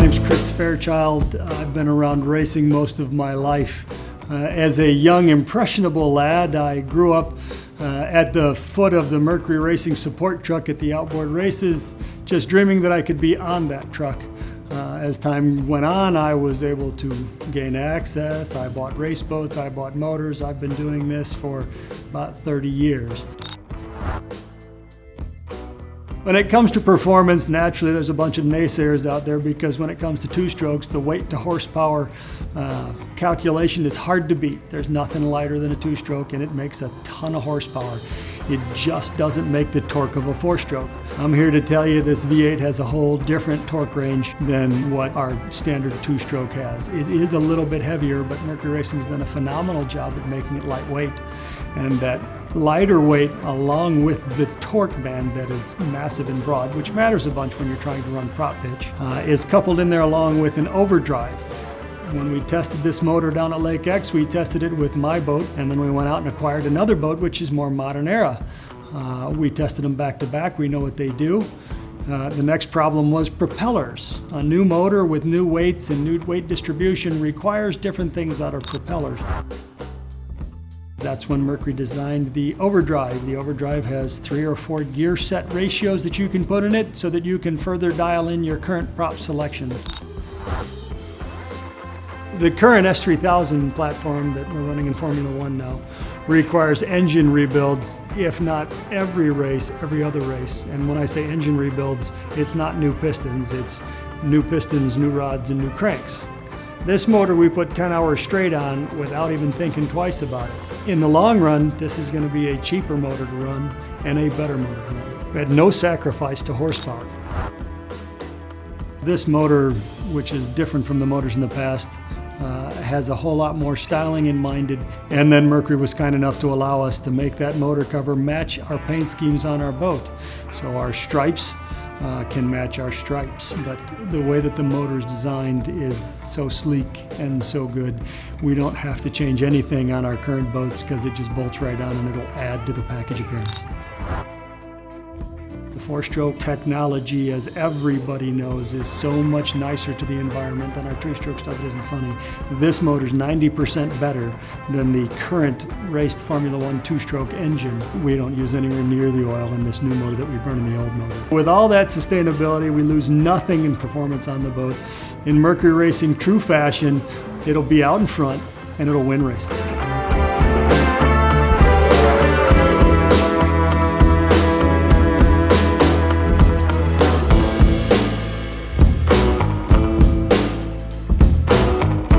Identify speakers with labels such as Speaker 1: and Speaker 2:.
Speaker 1: name's Chris Fairchild. I've been around racing most of my life. As a young, impressionable lad, I grew up at the foot of the Mercury Racing support truck at the Outboard races, just dreaming that I could be on that truck. As time went on, I was able to gain access. I bought race boats, I bought motors. I've been doing this for about 30 years. When it comes to performance, naturally there's a bunch of naysayers out there because when it comes to two-strokes, the weight to horsepower calculation is hard to beat. There's nothing lighter than a two-stroke and it makes a ton of horsepower. It just doesn't make the torque of a four-stroke. I'm here to tell you this V8 has a whole different torque range than what our standard two-stroke has. It is a little bit heavier, but Mercury Racing's done a phenomenal job at making it lightweight. And that lighter weight, along with the torque band that is massive and broad, which matters a bunch when you're trying to run prop pitch, is coupled in there along with an overdrive. When we tested this motor down at Lake X, we tested it with my boat, and then we went out and acquired another boat, which is more modern era. We tested them back to back. We know what they do. The next problem was propellers. A new motor with new weights and new weight distribution requires different things out of propellers. That's when Mercury designed the OVERDRIVE. The OVERDRIVE has 3 or 4 gear set ratios that you can put in it so that you can further dial in your current prop selection. The current S3000 platform that we're running in Formula One now requires engine rebuilds, if not every race, every other race. And when I say engine rebuilds, it's not new pistons, new rods, and new cranks. This motor we put 10 hours straight on without even thinking twice about it. In the long run, this is going to be a cheaper motor to run and a better motor to run. We had no sacrifice to horsepower. This motor, which is different from the motors in the past, has a whole lot more styling in mind. And then Mercury was kind enough to allow us to make that motor cover match our paint schemes on our boat. So our stripes can match our stripes, but the way that the motor is designed is so sleek and so good, we don't have to change anything on our current boats because it just bolts right on and it'll add to the package appearance. The four-stroke technology, as everybody knows, is so much nicer to the environment than our two-stroke stuff. It isn't funny. This motor's 90% better than the current raced Formula One two-stroke engine. We don't use anywhere near the oil in this new motor that we burn in the old motor. With all that sustainability, we lose nothing in performance on the boat. In Mercury Racing true fashion, it'll be out in front and it'll win races.